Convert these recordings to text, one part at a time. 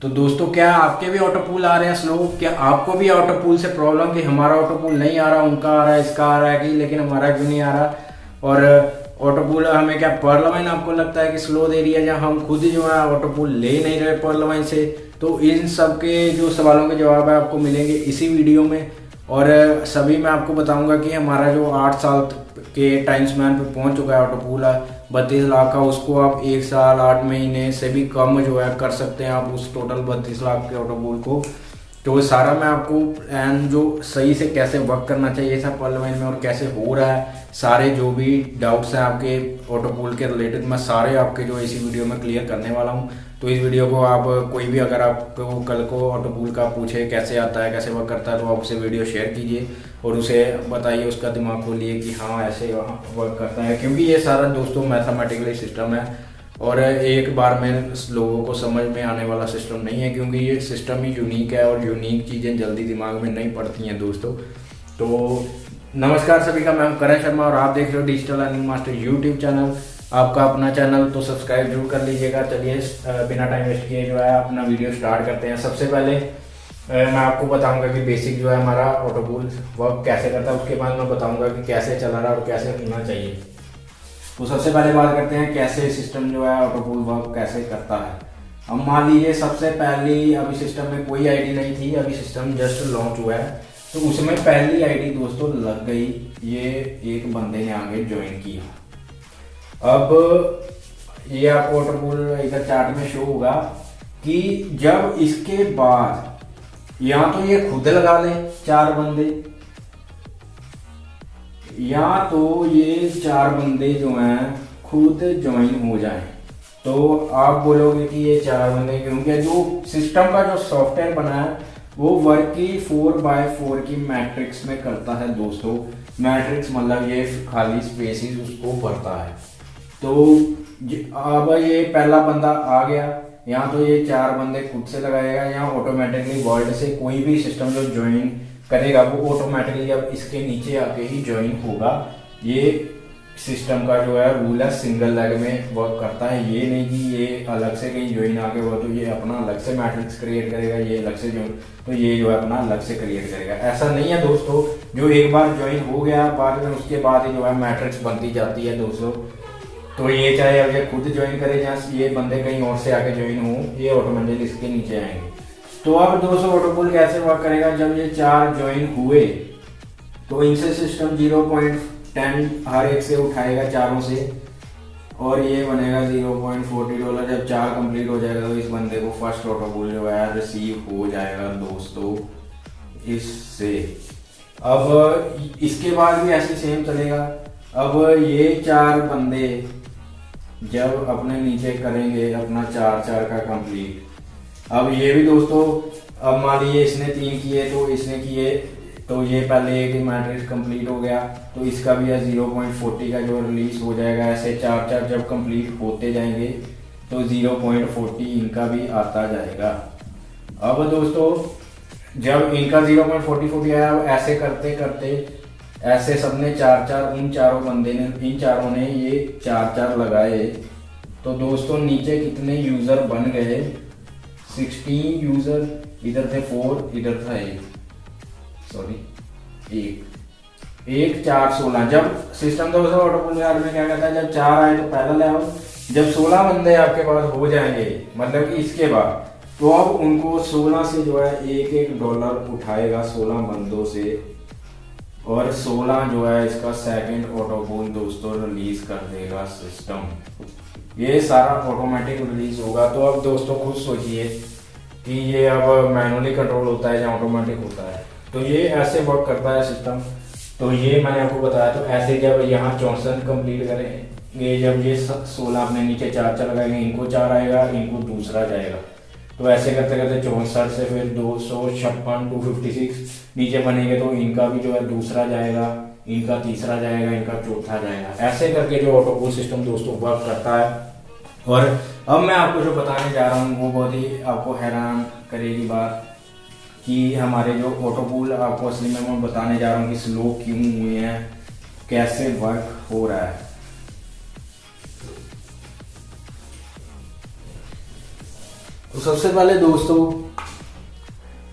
तो दोस्तों, क्या आपके भी ऑटो पूल आ रहे हैं स्लो? क्या आपको भी ऑटो पूल से प्रॉब्लम कि हमारा ऑटो पूल नहीं आ रहा, उनका आ रहा है, इसका आ रहा है कि लेकिन हमारा क्यों नहीं आ रहा? और ऑटो पूल हमें क्या पर्ल आपको लगता है कि स्लो दे रही है, या हम खुद ही जो है ऑटो पूल ले नहीं रहे पर्ल से? तो इन सब के जो सवालों के जवाब है आपको मिलेंगे इसी वीडियो में। और सभी मैं आपको बताऊंगा कि हमारा जो 8 साल के टाइम स्पैन पे पहुंच चुका है ऑटो पूल है 32 लाख का, उसको आप 1 साल 8 महीने से भी कम जो है कर सकते हैं आप उस टोटल 32 लाख के ऑटो पूल को। तो सारा मैं आपको एंड जो सही से कैसे वर्क करना चाहिए सब पार्लियामेंट में और कैसे हो रहा है, सारे जो भी डाउट्स हैं आपके ऑटो पूल के रिलेटेड मैं सारे आपके जो इसी वीडियो में क्लियर करने वाला हूं। तो इस वीडियो को आप कोई भी अगर आपको कल को ऑटो पूल का पूछे कैसे आता है कैसे वर्क करता है, तो आप उसे वीडियो शेयर कीजिए और उसे बताइए, उसका दिमाग खोलिए कि हाँ ऐसे वर्क करता है, क्योंकि ये सारा दोस्तों मैथमेटिकली सिस्टम है और एक बार में लोगों को समझ में आने वाला सिस्टम नहीं है, क्योंकि ये सिस्टम ही यूनिक है और यूनिक चीज़ें जल्दी दिमाग में नहीं पड़ती हैं दोस्तों। तो नमस्कार सभी का, मैं हूं करण शर्मा और आप देख रहे हो digital earning master YouTube channel, आपका अपना चैनल। तो सब्सक्राइब जरूर कर लीजिएगा। चलिए बिना टाइम वेस्ट किए जो है अपना वीडियो स्टार्ट करते हैं। सबसे पहले मैं आपको बताऊंगा कि बेसिक जो है हमारा ऑटो पूल वर्क कैसे करता है, उसके बाद मैं बताऊंगा कि कैसे चला रहा है और कैसे होना चाहिए। तो सबसे पहले बात करते हैं कैसे सिस्टम जो है ऑटो पूल वर्क कैसे करता है। अब मान लीजिए सबसे पहली अभी सिस्टम में कोई आईडी नहीं थी, अभी सिस्टम जस्ट लॉन्च हुआ है, तो उसमें पहली आईडी दोस्तों लग गई, ये एक बंदे ने आगे ज्वाइन किया। अब ये आपको ऑटो पूल इधर चार्ट में शो होगा कि जब इसके बाद या तो ये खुद लगा ले 4 बंदे, या तो ये 4 बंदे जो हैं खुद ज्वाइन हो जाएं। तो आप बोलोगे कि ये 4 बंदे क्योंकि जो सिस्टम का जो सॉफ्टवेयर बना है वो वर्क की 4x4 की मैट्रिक्स में करता है दोस्तों। मैट्रिक्स मतलब ये खाली स्पेसिस उसको भरता है। तो अब ये पहला बंदा आ गया, या तो ये 4 बंदे खुद से लगाएगा या ऑटोमेटिकली वर्ल्ड से कोई भी सिस्टम जो ज्वाइन करेगा वो ऑटोमेटिकली अब इसके नीचे आके ही ज्वाइन होगा। ये सिस्टम का जो है रूल है, सिंगल लेग में वर्क करता है। ये नहीं कि ये अलग से कहीं ज्वाइन आके हुआ तो ये अपना अलग से मैट्रिक्स क्रिएट करेगा, ये अलग से ज्वाइन तो ये जो है अपना अलग से क्रिएट करेगा। ऐसा नहीं है दोस्तों, जो एक बार ज्वाइन हो गया बाद में उसके बाद ही जो है मैट्रिक्स बनती जाती है दोस्तों। तो ये चाहे अब ये खुद ज्वाइन करे या ये बंदे कहीं और से आके ज्वाइन हो, ये ऑटोमेटिकली इसके नीचे आएंगे। तो अब दोस्तों ऑटो पूल कैसे वर्क करेगा, जब ये 4 ज्वाइन हुए तो इनसे सिस्टम 0.10 हर एक से उठाएगा चारों से, और ये बनेगा $0.40। जब 4 कंप्लीट हो जाएगा तो इस बंदे को फर्स्ट ऑटो पूल जो है रिसीव हो जाएगा दोस्तों इससे। अब इसके बाद भी ऐसे सेम चलेगा। अब ये 4 बंदे जब अपने नीचे करेंगे अपना 4 का कंप्लीट, अब ये भी दोस्तों, अब मान लीजिए इसने 3 किए तो इसने किए, तो ये पहले एक मैट्रिक्स कंप्लीट हो गया तो इसका भी 0.40 का जो रिलीज हो जाएगा। ऐसे 4 जब कंप्लीट होते जाएंगे तो 0.40 इनका भी आता जाएगा। अब दोस्तों जब इनका 0.40 आया, ऐसे करते करते ऐसे सबने 4 इन चारों बंदे ने इन चारों ने ये 4 लगाए, तो दोस्तों नीचे कितने यूजर बन गए, 16 यूजर, इधर थे 4 इधर था 1 4 16। जब सिस्टम दोस्तों ऑटो पूल में क्या कहता है, जब 4 आए तो पहला लेवल, जब 16 बंदे आपके पास हो जाएंगे मतलब कि इसके बाद, तो अब उनको 16 से जो है $1 उठाएगा 16 बंदों से, और 16 जो है इसका सेकंड ऑटो पूल दोस्तों रिलीज कर देगा सिस्टम। ये सारा ऑटोमेटिक रिलीज होगा। तो अब दोस्तों खुद सोचिए कि ये अब मैनुअली कंट्रोल होता है या ऑटोमेटिक होता है। तो ये ऐसे वर्क करता है सिस्टम। तो ये मैंने आपको बताया। तो ऐसे जब यहाँ 64 कंप्लीट करेंगे, जब ये 16 अपने नीचे 4 लगाएंगे, इनको 4 आएगा, इनको दूसरा जाएगा। तो ऐसे करते करते 64 से फिर 256 256 नीचे बनेंगे, तो इनका भी जो है दूसरा जाएगा, इनका तीसरा जाएगा, इनका चौथा जाएगा। ऐसे करके जो ऑटो पूल सिस्टम दोस्तों वर्क करता है। और अब मैं आपको जो बताने जा रहा हूँ वो बहुत ही आपको हैरान करेगी बात, कि हमारे जो ऑटो पूल आपको असली में मैं बताने जा रहा हूँ कि स्लो क्यों हुए हैं, कैसे वर्क हो रहा है। तो सबसे पहले दोस्तों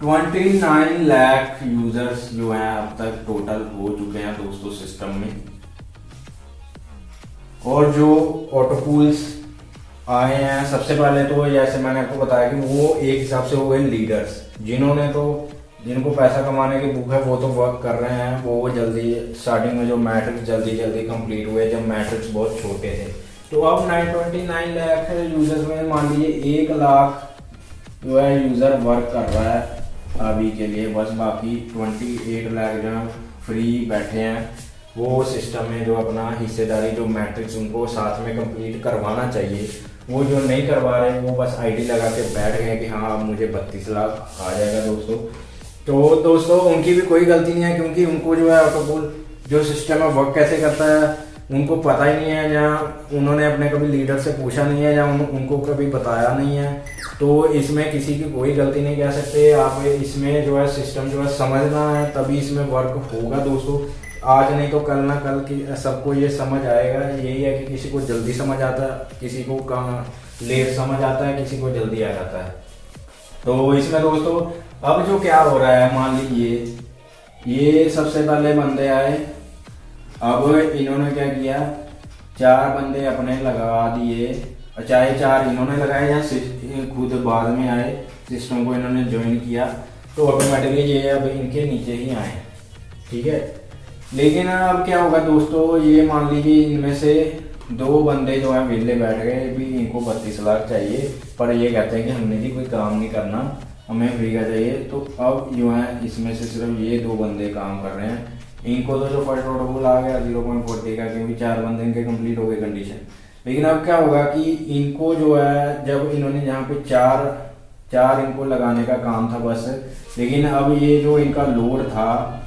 29 लाख यूजर्स जो हैं अब तक टोटल हो चुके हैं दोस्तों सिस्टम में। और जो ऑटो पूल्स आए हैं सबसे पहले तो जैसे मैंने आपको बताया कि वो एक हिसाब से हो गए लीडर्स, जिनको पैसा कमाने की भूख है वो तो वर्क कर रहे हैं। वो जल्दी स्टार्टिंग में जो मैट्रिक्स जल्दी कंप्लीट हुए जब मैट्रिक्स बहुत छोटे थे। तो अब 29 लाख यूजर्स में मान लीजिए 1 लाख जो है यूजर वर्क कर रहा है अभी के लिए बस। बाकी 28 लाख जो फ्री बैठे हैं वो सिस्टम में जो अपना हिस्सेदारी जो मैट्रिक्स उनको साथ में कंप्लीट करवाना चाहिए वो जो नहीं करवा रहे वो बस आईडी लगा के बैठ गए कि हाँ अब मुझे 32 लाख आ जाएगा दोस्तों। तो दोस्तों उनकी भी कोई गलती नहीं है, क्योंकि उनको जो है ऑटोपूल जो सिस्टम है वर्क कैसे करता है उनको पता ही नहीं है, या उन्होंने अपने कभी लीडर से पूछा नहीं है, या उनको कभी बताया नहीं है। तो इसमें किसी की कोई गलती नहीं कह सकते आप। इसमें जो है सिस्टम जो है समझना है तभी इसमें वर्क होगा दोस्तों। आज नहीं तो कल ना कल की सबको ये समझ आएगा। यही है कि किसी को जल्दी समझ आता है, किसी को लेट समझ आता है, किसी को जल्दी आ जाता है। तो इसमें दोस्तों अब जो क्या हो रहा है, मान लीजिए ये सबसे पहले बंदे आए, अब इन्होंने क्या किया 4 बंदे अपने लगा दिए, चाहे 4 इन्होंने लगाए या खुद बाद में आए सिस्टम को इन्होंने ज्वाइन किया तो ऑटोमेटिकली ये अब इनके नीचे ही आए, ठीक है। लेकिन अब क्या होगा दोस्तों, ये मान लीजिए इनमें से 2 बंदे जो है विले बैठ गए भी, इनको 32 लाख चाहिए, पर ये कहते हैं कि हमने जी कोई काम नहीं करना, हमें फ्री का चाहिए। तो अब जो है इसमें से सिर्फ ये 2 बंदे काम कर रहे हैं। इनको तो जो फर्स्ट ऑटोपूल आ गया 0.40 का, क्योंकि 4 बंदे इनके कंप्लीट हो गए कंडीशन। लेकिन अब क्या होगा कि इनको जो है जब इन्होंने यहाँ पे चार इनको लगाने का काम था बस, लेकिन अब ये जो इनका लोड था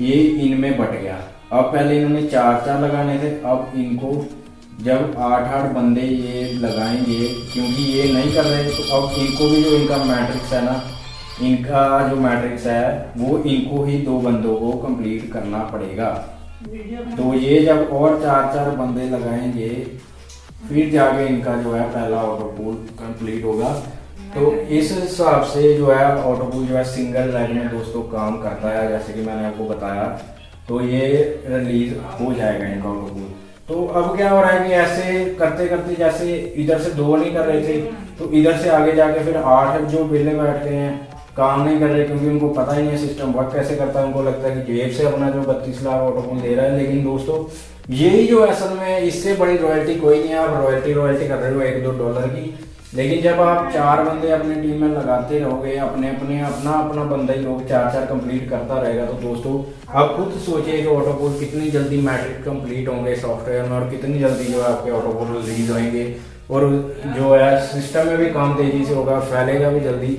ये इनमें बट गया। अब पहले इन्होंने 4 लगाने थे, अब इनको जब 8 बंदे ये लगाएंगे, क्योंकि ये नहीं कर रहे तो अब इनको भी जो इनका मैट्रिक्स है ना, इनका जो मैट्रिक्स है वो इनको ही 2 बंदों को कंप्लीट करना पड़ेगा। तो ये जब और 4 बंदे लगाएंगे फिर जाके इनका जो है पहला ऑटोपूल कंप्लीट होगा। तो इस हिसाब से जो है ऑटोपूल जो है सिंगल लाइन में दोस्तों काम करता है, जैसे कि मैंने आपको बताया। तो ये रिलीज हो जाएगा इनका ऑटोपूल। तो अब क्या हो रहा है कि ऐसे करते करते जैसे इधर से 2 नहीं कर रहे थे तो इधर से आगे जाके फिर 8 जो विले बैठ गए हैं काम नहीं कर रहे, क्योंकि उनको पता ही नहीं है सिस्टम वर्क कैसे करता है। उनको लगता है कि जेब से अपना जो 32 लाख ऑटोपूल दे रहा है। लेकिन दोस्तों यही जो असल में इससे बड़ी रॉयल्टी कोई नहीं है। आप रॉयल्टी कर रहे हो $1-2 की, लेकिन जब आप 4 बंदे अपनी टीम में लगाते रहोगे, अपना बंदा ही लोग 4 कंप्लीट करता रहेगा, तो दोस्तों आप खुद सोचिए कि ऑटोपूल कितनी जल्दी मैट्रिक कंप्लीट होंगे सॉफ्टवेयर में, और कितनी जल्दी जो है आपके ऑटोपूल रिलीज होंगे, और जो है सिस्टम में भी काम तेजी से होगा, फैलेगा भी जल्दी।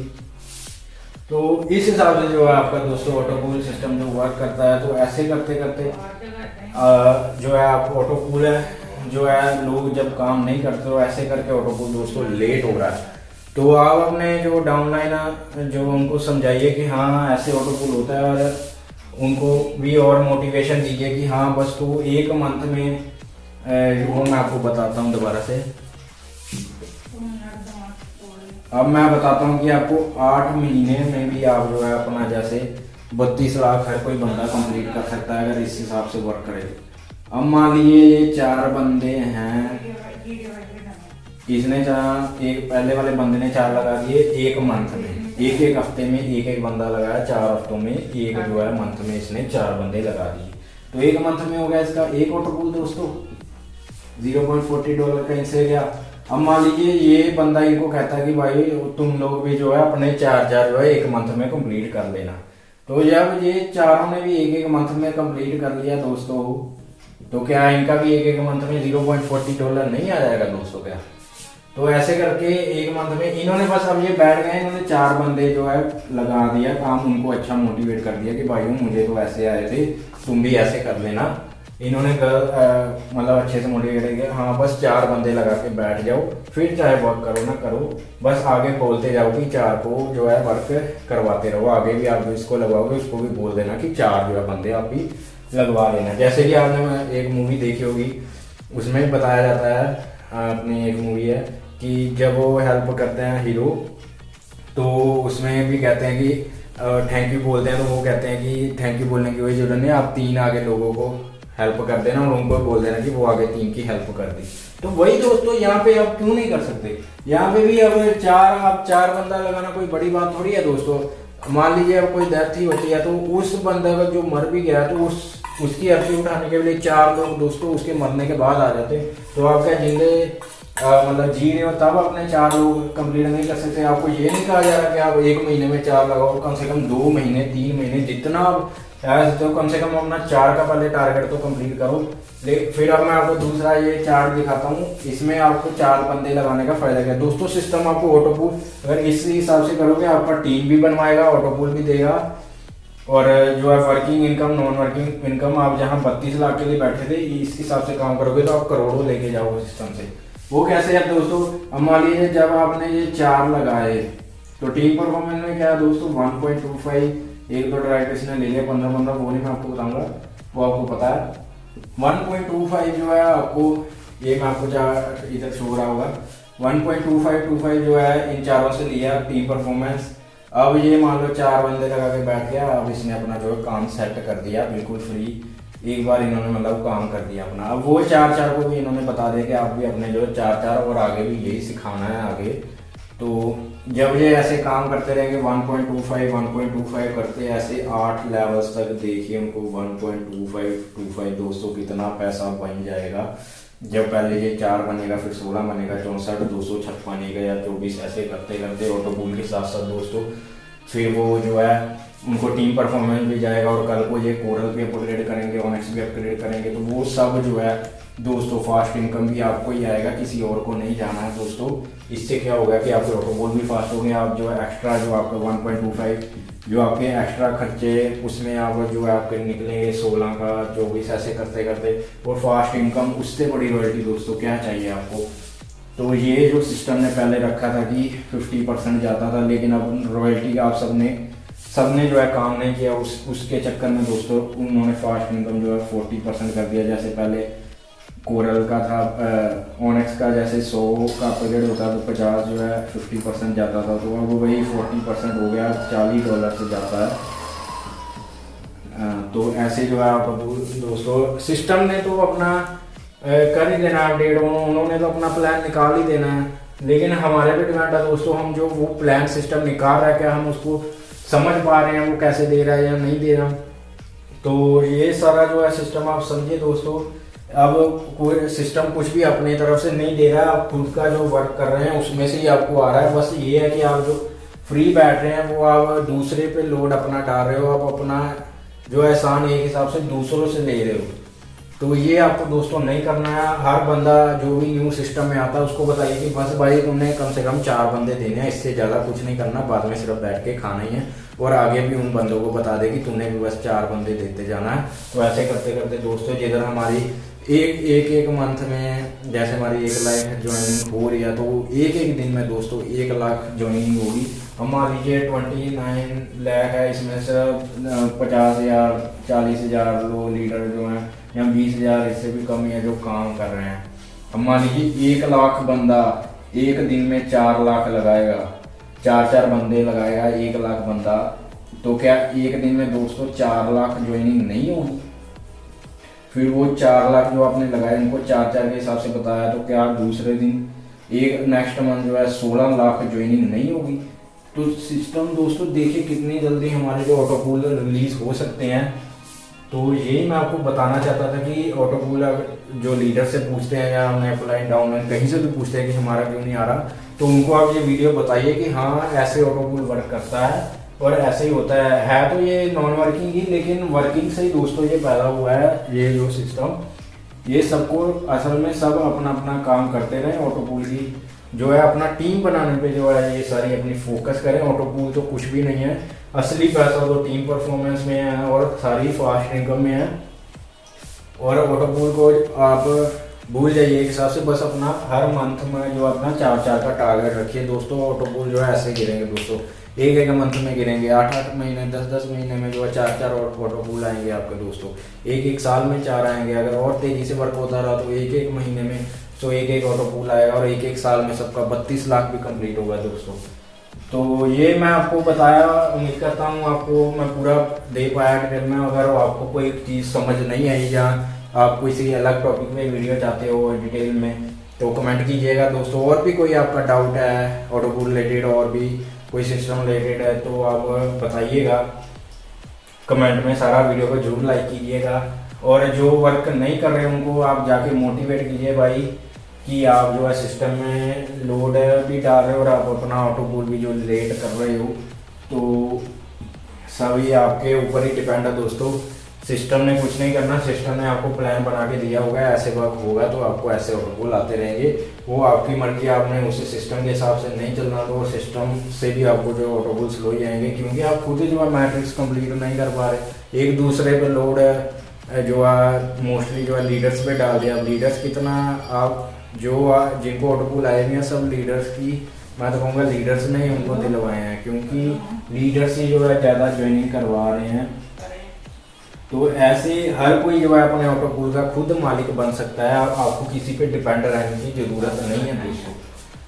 तो इस हिसाब से जो है आपका दोस्तों ऑटोपूल सिस्टम जो वर्क करता है। तो ऐसे करते करते जो है आप ऑटोपूल है जो है लोग जब काम नहीं करते तो ऐसे करके ऑटोपूल दोस्तों लेट हो रहा है। तो आप अपने जो डाउनलाइन जो उनको समझाइए कि हाँ ऐसे ऑटोपूल होता है, और उनको भी और मोटिवेशन दीजिए कि हाँ बस तो 1 मंथ में वो मैं आपको बताता हूँ दोबारा से। अब मैं बताता हूँ कि आपको 8 महीने में भी आप जो है अपना जैसे 32 लाख हर कोई बंदा कंप्लीट कर सकता है अगर इस हिसाब से वर्क करे। अब मान लीजिए ये 4 बंदे हैं, इसने एक पहले वाले बंदे ने 4 लगा दिए 1 मंथ में, एक हफ्ते में एक बंदा लगाया, 4 हफ्तों में एक जो है मंथ में इसने 4 बंदे लगा दिए। तो 1 मंथ में हो गया इसका 1 ऑटोपूल दोस्तों, $0.40 का इनसे गया। अब मान लीजिए ये बंदा इनको कहता है कि भाई तुम लोग भी जो है अपने 4 जो है 1 मंथ में कंप्लीट कर लेना। तो जब ये चारों ने भी 1 मंथ में कंप्लीट कर लिया दोस्तों, तो क्या इनका भी 1 मंथ में $0.40 नहीं आ जाएगा दोस्तों क्या? तो ऐसे करके 1 मंथ में इन्होंने बस अब ये बैठ गए, इन्होंने 4 बंदे जो है लगा दिया काम, उनको अच्छा मोटिवेट कर दिया कि भाई मुझे तो ऐसे आए थे, तुम भी ऐसे कर लेना। इन्होंने मतलब अच्छे से मोटिवेट किया, हाँ बस 4 बंदे लगा के बैठ जाओ, फिर चाहे वर्क करो ना करो, बस आगे बोलते जाओ कि 4 को जो है वर्क करवाते रहो। आगे भी आप इसको लगवाओगे उसको भी बोल देना कि 4 जो है बंदे आप भी लगवा लेना। जैसे कि आपने एक मूवी देखी होगी, उसमें बताया जाता है, अपनी एक मूवी है कि जब वो हेल्प करते हैं हीरो तो उसमें भी कहते हैं कि थैंक यू बोलते हैं, तो वो कहते हैं कि थैंक यू बोलने की कोई जरूरत नहीं, आप 3 आगे लोगों को हेल्प कर देना और उनको बोल देना कि वो आगे 3 की हेल्प कर दी। तो वही दोस्तों यहाँ पे आप क्यों नहीं कर सकते, यहाँ पे भी अब आप 4 बंदा लगाना कोई बड़ी बात थोड़ी है दोस्तों। मान लीजिए अब कोई डेथ ही होती है तो उस बंदे का जो मर भी गया तो उसकी अर्थी उठाने के लिए 4 लोग दोस्तों उसके मरने के बाद आ जाते। तो आप क्या जिंदे मतलब जी रहे हो तब अपने 4 लोग कंप्लीट नहीं कर सकते? आपको ये नहीं कहा जा रहा कि आप 1 महीने में 4 लगाओ, कम से कम 2 महीने 3 महीने जितना आप तो कम से कम अपना 4 का पहले टारगेट तो कंप्लीट करो। फिर अब मैं आपको दूसरा ये चार्ट दिखाता हूँ, इसमें आपको 4 बंदे लगाने का फायदा क्या है दोस्तों। सिस्टम आपको ऑटोपूल अगर इस हिसाब से करोगे आपका टीम भी बनवाएगा, ऑटोपूल भी देगा, और जो है working income non working income आप जहाँ 32 लाख के लिए बैठे थे इस हिसाब से काम करोगे तो आप करोड़ों लेके जाओगे सिस्टम से। वो कैसे है दोस्तों, अब मान लीजिए जब आपने ये 4 लगाए तो टीम परफॉर्मेंस में क्या है दोस्तों 1.25, 1-2 ट्राई किसी ने ले लिया 15-15, वो नहीं मैं आपको बताऊंगा, वो आपको पता है। 1.25 जो है आपको, ये मैं आपको इधर शो रहा होगा, 1.25 जो है इन चारों से लिया टीम परफॉर्मेंस। अब ये मान लो 4 बंदे लगा के बैठ गया, अब इसने अपना जो है काम सेट कर दिया बिल्कुल फ्री, एक बार इन्होंने मतलब काम कर दिया अपना। अब वो 4 को भी इन्होंने बता दिया कि आप भी अपने जो 4 और आगे भी यही सिखाना है आगे। तो जब ये ऐसे काम करते रहेंगे 1.25 करते ऐसे 8 लेवल्स तक, देखिए उनको 1.25 दोस्तों कितना पैसा बन जाएगा। जब पहले ये 4 बनेगा, फिर 16 बनेगा, 64, 256 या 24, ऐसे करते करते ऑटोपूल के साथ साथ दोस्तों फिर वो जो है उनको टीम परफॉर्मेंस भी जाएगा, और कल को ये कोरल भी अपग्रेड करेंगे, ऑनेक्स भी अपग्रेड करेंगे, तो वो सब जो है दोस्तों फास्ट इनकम भी आपको ही आएगा, किसी और को नहीं जाना है दोस्तों। इससे क्या होगा कि आपके ऑटोपूल भी फास्ट हो गए, आप जो है एक्स्ट्रा जो आपका 1.25 जो आपके एक्स्ट्रा खर्चे उसमें आप जो है आपके निकलेंगे 16 का 24, ऐसे करते करते, और फास्ट इनकम उससे बड़ी रॉयल्टी दोस्तों क्या चाहिए आपको। तो ये जो सिस्टम ने पहले रखा था कि 50% जाता था, लेकिन अब रॉयल्टी का आप सबने जो है काम नहीं किया, उसके चक्कर में दोस्तों उन्होंने फास्ट इनकम जो है 40% कर दिया। जैसे पहले कोरल का था, ऑनेक्स का जैसे 100 का अपग्रेड होता तो 50 जो है 50% जाता था, तो अब वही 40% हो गया, $40 से जाता है। तो ऐसे जो है आप दोस्तों सिस्टम ने तो अपना कर ही देना अपडेट, उन्होंने तो अपना प्लान निकाल ही देना है, लेकिन हमारे पे डिपेंड है दोस्तों, हम जो वो प्लान सिस्टम निकाल रहा है क्या हम उसको समझ पा रहे हैं, वो कैसे दे रहा है या नहीं दे रहा। तो ये सारा जो है सिस्टम आप समझिए दोस्तों। अब कोई सिस्टम कुछ भी अपनी तरफ से नहीं दे रहा है, आप खुद का जो वर्क कर रहे हैं उसमें से ही आपको आ रहा है। बस ये है कि आप जो फ्री बैठ रहे हैं वो आप दूसरे पे लोड अपना डाल रहे हो, आप अपना जो एहसान एक हिसाब से दूसरों से ले रहे हो। तो ये आपको दोस्तों नहीं करना है। हर बंदा जो भी न्यू सिस्टम में आता है उसको बताइए कि बस भाई तुमने कम से कम 4 बंदे देने हैं, इससे ज़्यादा कुछ नहीं करना, बाद में सिर्फ बैठ के खाना ही है, और आगे भी उन बंदों को बता दे कि तुमने भी बस 4 बंदे देते जाना है। तो ऐसे करते करते दोस्तों जिधर हमारी एक मंथ में जैसे हमारी 1 लाख ज्वाइनिंग हो रही है, तो एक दिन में दोस्तों 1 लाख ज्वाइनिंग होगी। हम मान लीजिए 29 लाख है, इसमें से 50,000 40,000 लो लीडर जो हैं, या 20,000 इससे भी कम है जो काम कर रहे हैं। हम मान लीजिए 1 लाख बंदा एक दिन में 4 लाख लगाएगा, 4 बंदे लगाएगा 1 लाख बंदा, तो क्या एक दिन में दोस्तों 4 लाख ज्वाइनिंग नहीं होगी? फिर वो 4 लाख जो आपने लगाए उनको 4 के हिसाब से बताया, तो क्या दूसरे दिन एक नेक्स्ट मंथ जो है 16 लाख ज्वाइनिंग नहीं होगी? तो सिस्टम दोस्तों देखिए कितनी जल्दी हमारे जो ऑटोपूल रिलीज हो सकते हैं। तो यही मैं आपको बताना चाहता था कि ऑटोपूल जो लीडर से पूछते हैं या हमें अपलाइन डाउनलाइन कहीं से भी पूछते हैं कि हमारा क्यों नहीं आ रहा, तो उनको आप ये वीडियो बताइए कि हाँ ऐसे ऑटोपूल वर्क करता है और ऐसे ही होता है तो ये नॉन वर्किंग ही, लेकिन वर्किंग से ही दोस्तों ये पैदा हुआ है। ये जो सिस्टम ये सबको असल में सब अपना अपना काम करते रहे, ऑटोपूल की जो है अपना टीम बनाने पे जो है ये सारी अपनी फोकस करें। ऑटोपूल तो कुछ भी नहीं है, असली पैसा तो टीम परफॉर्मेंस में है और सारी फास्ट इनकम में है। और ऑटोपूल को आप भूल जाइए एक हिसाब से, बस अपना हर मंथ में जो अपना 4 का टारगेट रखिए दोस्तों। ऑटोपूल जो है ऐसे गिरेंगे दोस्तों, एक मंथ में गिरेंगे, 8 महीने 10 महीने में जो है 4 ऑटोपूल आएंगे आपके दोस्तों। एक साल में 4 आएंगे, अगर और तेजी से वर्क होता रहा तो एक महीने में तो एक ऑटोपूल आएगा, और एक साल में सबका 32 लाख भी कंप्लीट होगा दोस्तों। तो ये मैं आपको बताया, उम्मीद करता हूँ आपको मैं पूरा दे पाया डिटेल में। अगर आपको कोई चीज़ समझ नहीं आई या आप किसी अलग टॉपिक में वीडियो चाहते हो डिटेल में, तो कमेंट कीजिएगा दोस्तों। और भी कोई आपका डाउट है ऑटोकूल रिलेटेड और भी कोई सिस्टम रिलेटेड है तो आप बताइएगा कमेंट में। सारा वीडियो को जरूर लाइक कीजिएगा। और जो वर्क नहीं कर रहे उनको आप जाके मोटिवेट कीजिए भाई कि आप जो है सिस्टम में लोड भी डाल रहे हो और आप अपना ऑटोकूल भी जो रिलेट कर रहे हो, तो सभी आपके ऊपर ही डिपेंड है दोस्तों। सिस्टम ने कुछ नहीं करना, सिस्टम ने आपको प्लान बना के दिया होगा, ऐसे वर्क होगा तो आपको ऐसे ऑटोकूल आते रहेंगे। वो आपकी मर्जी, आपने उसी सिस्टम के हिसाब से नहीं चलना तो सिस्टम से भी आपको जो ऑटोकूल स्लो ही आएंगे, क्योंकि आप खुद ही जो है मैट्रिक्स कंप्लीट नहीं कर पा रहे। एक दूसरे पे लोड जो है मोस्टली जो है लीडर्स पे डाल दिया। लीडर्स कितना आप जो जिनको ऑटोकूल आए हुए हैं सब लीडर्स की, मैं तो कहूँगा लीडर्स ने उनको दिलवाए हैं, क्योंकि लीडर्स ही जो है ज़्यादा ज्वाइनिंग करवा रहे हैं। तो ऐसे हर कोई जो है अपने ऑटोकूल का खुद मालिक बन सकता है, आपको किसी पे डिपेंड रहने की ज़रूरत नहीं है दोस्तों।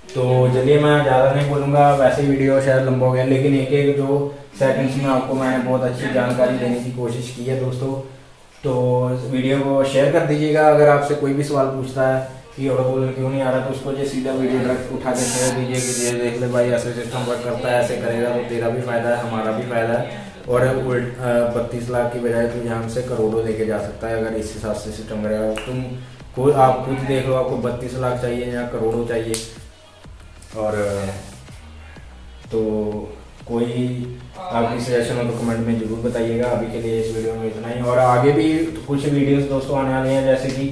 तो चलिए मैं ज़्यादा नहीं बोलूँगा, वैसे वीडियो शायद लंबा हो गया, लेकिन एक एक जो सेकंड्स में आपको मैंने बहुत अच्छी जानकारी देने की कोशिश की है दोस्तों। तो वीडियो को शेयर कर दीजिएगा। अगर आपसे कोई भी सवाल पूछता है कि ऑटोकूल क्यों नहीं आ रहा, तो उसको जो सीधा वीडियो डायरेक्ट उठा के शेयर दीजिए कि ये देख ले भाई ऐसे सिस्टम वर्क करता है, ऐसे करेगा तो तेरा भी फायदा है, हमारा भी फायदा है। और 32 लाख की बजाय तो यहाँ से करोड़ों लेके जा सकता है अगर इस हिसाब से सिस्टम करेगा। तुम आप खुद देख लो, आपको 32 लाख चाहिए या करोड़ों चाहिए। और तो कोई आपकी सजेशन हो तो कमेंट में जरूर बताइएगा। अभी के लिए इस वीडियो में इतना ही, और आगे भी कुछ वीडियोस दोस्तों आने वाले हैं। जैसे कि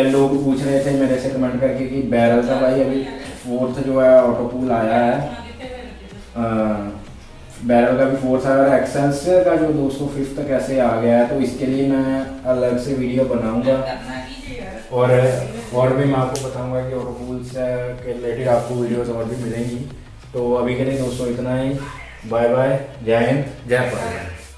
लोग पूछ रहे थे मेरे से कमेंट करके कि बैरल का भाई अभी 4th जो है ऑटोकूल आया है, बैरल का भी 4th आया है, एक्सेल्सियर का जो दोस्तों 5th कैसे आ गया है, तो इसके लिए मैं अलग से वीडियो बनाऊंगा। और भी मैं आपको बताऊंगा कि ऑटोकूल से के रिलेटेड आपको वीडियोस और भी मिलेंगी। तो अभी के लिए दोस्तों इतना ही, बाय बाय, जय हिंद, जय भारत।